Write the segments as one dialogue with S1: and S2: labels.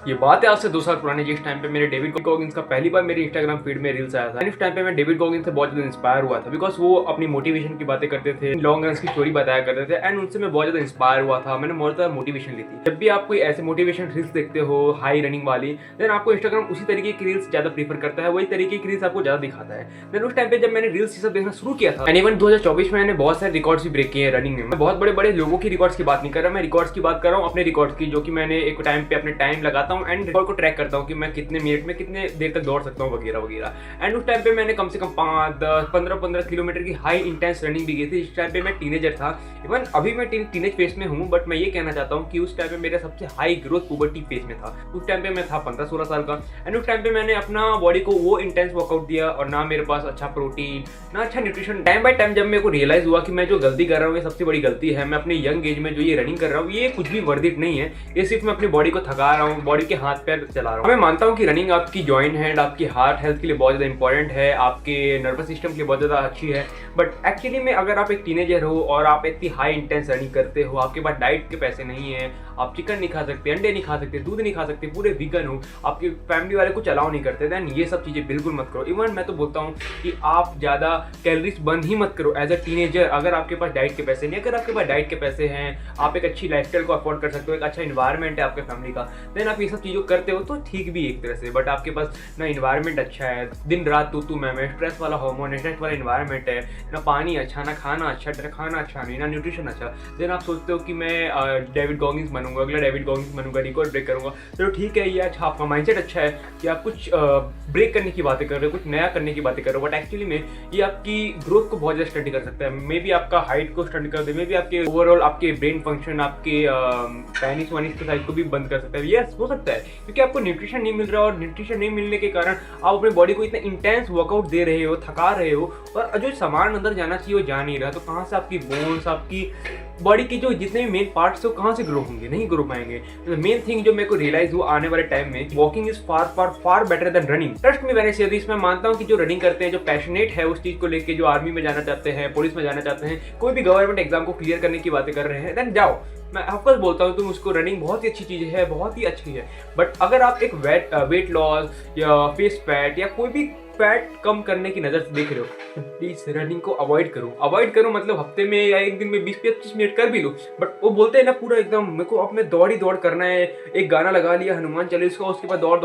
S1: ये बात है आज से 2 साल पुरानी, जिस टाइम पे मेरे डेविड गॉगिंस का पहली बार मेरे इंस्टाग्राम फीड में रील्स आया था। इस टाइम पे मैं डेविड गॉगिंस से बहुत ज्यादा इंस्पायर हुआ था, बिकॉज वो अपनी मोटिवेशन की बातें करते थे, लॉन्ग रन की स्टोरी बताया करते थे, एंड उनसे मैं बहुत ज्यादा इंस्पायर हुआ था। मैंने बहुत ज्यादा मोटिवेशन ली थी। जब भी आप कोई ऐसे मोटिवेशन रील्स देखते हो हाई रनिंग वाली, देन आपको इंस्टाग्राम उसी तरीके की रील्स ज्यादा प्रीफर करता है, वही तरीके की रील्स आपको ज्यादा दिखाता है। देन उस टाइम पे जब मैंने रील्स सब देखना शुरू किया था, एंड इवन 2024 में मैंने बहुत सारे रिकॉर्ड्स भी ब्रेक किए हैं रनिंग में। मैं बहुत बड़े बड़े लोगों की रिकॉर्ड्स की बात नहीं कर रहा, मैं रिकॉर्ड्स की बात कर रहा हूँ, अपने रिकॉर्ड्स की, जो कि मैंने एक टाइम पे अपने टाइम लगाता हूँ एंड रिकॉर्ड को ट्रैक करता हूँ कि मैं कितने मिनट में कितने देर तक दौड़ सकता हूँ वगैरह वगैरह। एंड उस टाइम पे मैंने कम से कम 5, 10, 15 किलोमीटर की हाई इंटेंस रनिंग भी की थी। इस टाइम पे मैं टीनेजर था, इवन अभी मैं टीनेज फेज में हूँ, बट मैं ये कहना चाहता हूँ कि उस टाइम पे मेरा सबसे हाई ग्रोथ पुबर्टी फेज में था। उस टाइम पे मैं था 15-16 साल का, एंड उस टाइम पे मैंने अपना बॉडी को वो इंटेंस वर्कआउट दिया, और ना मेरे पास अच्छा प्रोटीन ना अच्छा न्यूट्रिशन। टाइम बाय टाइम जब मेरे को रियलाइज हुआ कि मैं जो गलती कर रहा हूँ ये सबसे बड़ी गलती है, मैं अपने यंग एज में जो ये रनिंग कर रहा हूँ ये कुछ भी वर्थ इट नहीं है, ये सिर्फ मैं अपनी बॉडी को थका रहा हूँ, बॉडी के हाथ पैर चला रहा हूँ। मैं मानता हूँ कि रनिंग आपकी जॉइंट हैंड, आपकी हार्ट हेल्थ के लिए बहुत ज़्यादा इंपॉर्टेंट है, आपके नर्वस सिस्टम के लिए बहुत ज़्यादा अच्छी है, बट एक्चुअली में अगर आप एक टीनेजर हो और आप इतनी हाई इंटेंस रनिंग करते हो, आपके पास डाइट के पैसे नहीं है, आप चिकन नहीं खा सकते, अंडे नहीं खा सकते, दूध नहीं खा सकते, पूरे वीगन हो, आपके फैमिली वाले कुछ अलाउ नहीं करते, देन ये सब चीज़ें बिल्कुल मत करो। इवन मैं तो बोलता हूँ कि आप ज़्यादा कैलोरीज बर्न ही मत करो एज अ टीनेजर। अगर आपके पास डाइट के पैसे नहीं, अगर आपके पास डाइट के पैसे हैं, आप एक अच्छी लाइफस्टाइल को अफोर्ड कर सकते हो, एक अच्छा इन्वायरमेंट है आपके फैमिली का, देन आप ये सब चीज़ों करते हो तो ठीक भी एक तरह से। बट आपके पास ना इन्वायरमेंट अच्छा है, दिन रात तू मैं स्ट्रेस वाला हार्मोन है, स्ट्रेस वाला इन्वायरमेंट है, ना पानी अच्छा, ना खाना अच्छा, ना खाना अच्छा नहीं, ना न्यूट्रिशन अच्छा, देन आप सोचते हो कि मैं डेविड गॉगिंस बनूंगा, अगला डेविड गॉगिंस बनूंगा, रिकॉर्ड ब्रेक करूंगा। चलो ठीक है, ये अच्छा आपका माइंडसेट अच्छा है कि आप कुछ ब्रेक करने की बातें कर रहे हो, कुछ नया करने की बातें कर रहे हो, बट एक्चुअली में ये आपकी ग्रोथ को बहुत ज़्यादा स्टडी कर सकता है, मे बी आपका हाइट को स्टडी कर दे, मे बी आपके ओवरऑल आपके ब्रेन फंक्शन, आपके पेनिस वानिस के साइज को भी बंद कर सकता है। ये हो सकता है क्योंकि आपको न्यूट्रिशन नहीं मिल रहा, और न्यूट्रिशन नहीं मिलने के कारण आप अपनी बॉडी को इतना इंटेंस वर्कआउट दे रहे हो, थका रहे हो, और जो सामान अंदर जाना चाहिए वो जा नहीं रहा, तो कहाँ से आपकी बोन्स, आपकी बॉडी के जो जितने भी मेन पार्ट्स है वो कहाँ से ग्रो होंगे, नहीं ग्रो पाएंगे। तो मेन थिंग जो मेरे को रियलाइज हुआ आने वाले टाइम में, walking is far far far better than running. Trust में मैंने से इसमें मानता हूँ कि जो रनिंग करते हैं, जो पैशनेट है उस चीज को लेके, जो आर्मी में जाना चाहते हैं, पुलिस में जाना चाहते हैं, कोई भी गवर्नमेंट एग्जाम को क्लियर करने की बातें कर रहे हैं, देन जाओ। मैं ऑफकोर्स बोलता हूँ तुम उसको, रनिंग बहुत ही अच्छी चीज़ है, बहुत ही अच्छी है, बट अगर आप एक वेट लॉस या फेस फैट या कोई भी फैट कम करने की नज़र से देख रहे हो, प्लीज रनिंग को अवॉइड करो। मतलब हफ्ते में या एक दिन में 20-25 मिनट कर भी लो, बट वो बोलते हैं ना पूरा एकदम मेरे को अब में दौड़ करना है, एक गाना लगा लिया हनुमान चालीसा का, उसके बाद दौड़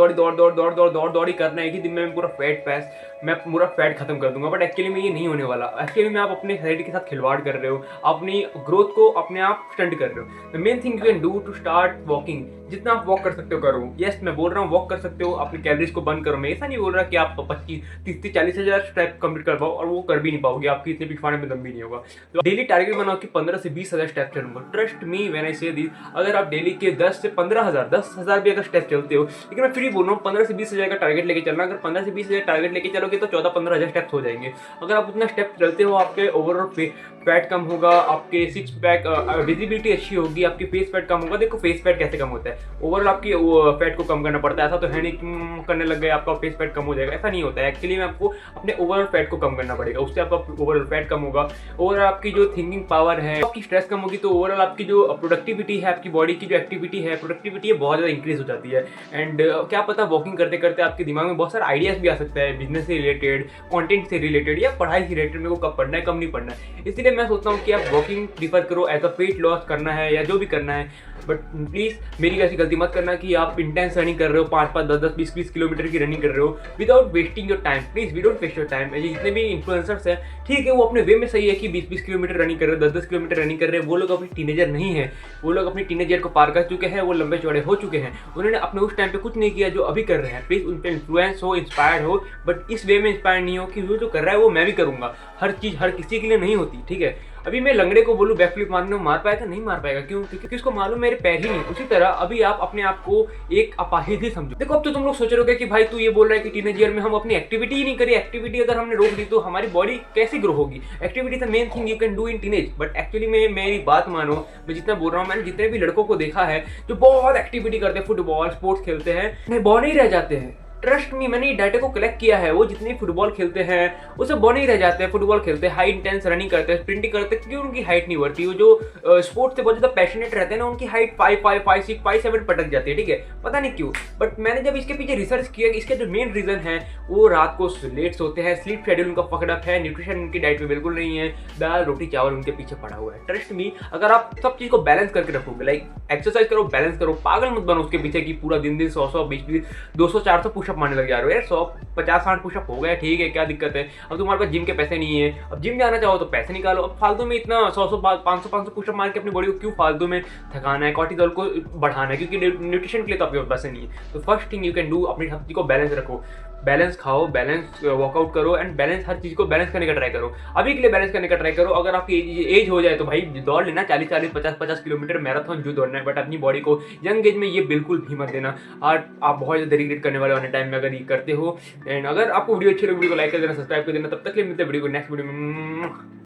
S1: करना है, एक ही दिन में पूरा मैं पूरा फैट खत्म कर दूंगा। बट एक्चुअली में ये नहीं होने वाला। एक्चुअली में आप अपने शरीर के साथ खिलवाड़ कर रहे हो, अपनी ग्रोथ को अपने आप स्टंट कर रहे हो। The main thing you can do to start walking, जितना आप वॉक कर सकते हो करो। यस मैं बोल रहा हूँ वॉक कर सकते हो, अपनी कैलोरीज को बंद करो। मैं ऐसा नहीं बोल रहा कि आप 25-30-40 हज़ार स्टेप कंप्लीट कर पाओ, और वो कर भी नहीं पाओगे, आपकी इतने पिछवाड़े में दम भी नहीं होगा। तो डेली टारगेट बनाओ कि 15 से 20 हज़ार स्टेप चलूंगा। ट्रस्ट मी व्हेन आई से दिस, अगर आप डेली के 10 से 15 हज़ार 10 हज़ार भी अगर स्टेप चलते हो, लेकिन मैं फिर भी बोल रहा हूँ 15 से 20 हज़ार का टारगेट लेके चलना। अगर 15 से 20 हज़ार टारगेट लेके चलोगे तो 14-15 हज़ार स्टेप्स हो जाएंगे। अगर आप उतना स्टेप चलते हो, आपके ओवरऑल फैट कम होगा, आपके सिक्स पैक विजिबिलिटी अच्छी होगी, आपकी फेस फैट कम होगा। देखो फेस फैट कैसे कम होता है, ओवरऑल आपकी फैट को कम करना पड़ता है। ऐसा तो है नहीं करने लग गए आपका फेस फैट कम हो जाएगा, ऐसा नहीं होता है। एक्चुअली में आपको अपने ओवरऑल फैट को कम करना पड़ेगा, उससे आपका ओवरऑल फैट कम होगा। ओवरऑल आपकी जो थिंकिंग पावर है, आपकी स्ट्रेस कम होगी, तो ओवरऑल आपकी जो प्रोडक्टिविटी है, आपकी बॉडी की जो एक्टिविटी है, प्रोडक्टिविटी है, बहुत ज़्यादा इंक्रीज हो जाती है। एंड क्या पता वॉकिंग करते करते आपके दिमाग में बहुत सारे आइडियाज भी आ सकता है, बिजनेस से रिलेटेड, कंटेंट से रिलेटेड, या पढ़ाई से रिलेटेड, मेरे को कब पढ़ना है कब नहीं पढ़ना है। इसलिए मैं सोचता हूँ कि आप वॉकिंग प्रीफर करो एज अ वेट लॉस करना है या जो भी करना है। बट प्लीज़ मेरी ऐसी गलती मत करना कि आप इंटेंस रनिंग कर रहे हो, 5-5, 10-10, 20-20 किलोमीटर की रनिंग कर रहे हो without wasting your time. Please we don't waste your time. जितने भी इन्फ्लुएंसर्स हैं, ठीक है वो अपने वे में सही है कि 20-20 किलोमीटर रनिंग कर रहे हो, 10-10 किलोमीटर रनिंग कर रहे हैं, वो लोग अपनी टीनेजर नहीं है, वो लोग अपनी टीनेजर को पार कर चुके हैं, वो लंबे चौड़े हो चुके हैं, उन्होंने अपने उस टाइम पे कुछ नहीं किया जो अभी कर रहे हैं। प्लीज़ उन पर इन्फ्लुएंस हो, इंस्पायर्ड हो, बट इस वे में इंस्पायर नहीं हो कि वो जो कर रहा है वो मैं भी करूँगा। हर चीज़ हर किसी के लिए नहीं होती, ठीक है। अभी मैं लंगड़े को बोलूँ बैकफ्लिप मारने मार पाएगा, नहीं मार पाएगा। क्यों? क्योंकि उसको मालूम मेरे पैर ही नहीं। उसी तरह अभी आप अपने आप को एक अपाहिज ही समझो। देखो अब तो तुम लोग सोच रहे हो कि भाई तू ये बोल रहा है कि टीनेजर में हम अपनी एक्टिविटी ही नहीं करी। एक्टिविटी अगर हमने रोक दी तो हमारी बॉडी कैसे ग्रो होगी? Activity is the main thing you can do in teenage. But actually में मेरी बात मानो, मैं जितना बोल रहा हूँ, मैंने जितने भी लड़कों को देखा है जो बहुत एक्टिविटी करते हैं, फुटबॉल स्पोर्ट्स खेलते हैं, बॉल नहीं रह जाते हैं। ट्रस्ट मी, मैंने ये डाटा को कलेक्ट किया है। वो जितने फुटबॉल खेलते हैं वो सब बने ही रह जाते हैं, फुटबॉल खेलते हैं, हाई इंटेंस रनिंग करते हैं, स्प्रिंटिंग करते हैं, क्यों उनकी हाइट नहीं बढ़ती। वो जो स्पोर्ट्स से बहुत ज्यादा पैशनेट रहते हैं ना, उनकी हाइट 5'5", 5'6", 5'7" पटक जाती है, ठीक है, पता नहीं क्यों। बट मैंने जब इसके पीछे रिसर्च किया, इसके जो मेन रीजन है वो रात को लेट सोते हैं, स्लीप शेड्यूल उनका फकड़अप है, न्यूट्रिशन उनकी डाइट में बिल्कुल नहीं है, दाल रोटी चावल उनके पीछे पड़ा हुआ है। ट्रस्ट मी, अगर आप सब चीज को बैलेंस करके रखोगे, लाइक एक्सरसाइज करो, बैलेंस करो, पागल मत बनो उसके पीछे कि पूरा दिन 100 20 200 400 पुशअप मारने लग जा रहे हो। यार 100 50 60 पुशअप हो गया, ठीक है, क्या दिक्कत है। अब तुम्हारे पास जिम के पैसे नहीं है, अब जिम जाना चाहो तो पैसे निकालो। अब फालतू में इतना 100 500 पुशअप मार के अपनी बॉडी को क्यों फालतू में थकाना है, कॉर्टिसोल को बढ़ाना है, क्योंकि न्यूट्रिशन के लिए तो आपके पास पैसे नहीं है। तो first thing you can do, अपनी हर चीज को बैलेंस रखो, बैलेंस खाओ, बैलेंस वर्कआउट करो एंड बैलेंस हर चीज को बैलेंस करने का ट्राई करो। अभी के लिए बैलेंस करने का ट्राई करो। अगर आपकी एज हो जाए तो भाई दौड़ लेना 40 50 किलोमीटर मैराथन जो दौड़ना है, बट अपनी बॉडी को यंग एज में ये बिल्कुल भी मत देना। और आप बहुत ज़्यादा रिग्रेट करने वाले होने टाइम में अगर ये करते हो। एंड अगर आपको वीडियो अच्छी लगे, वीडियो को लाइक कर देना, सब्सक्राइब कर देना। तब तक के लिए मिलते हैं वीडियो को नेक्स्ट वीडियो में।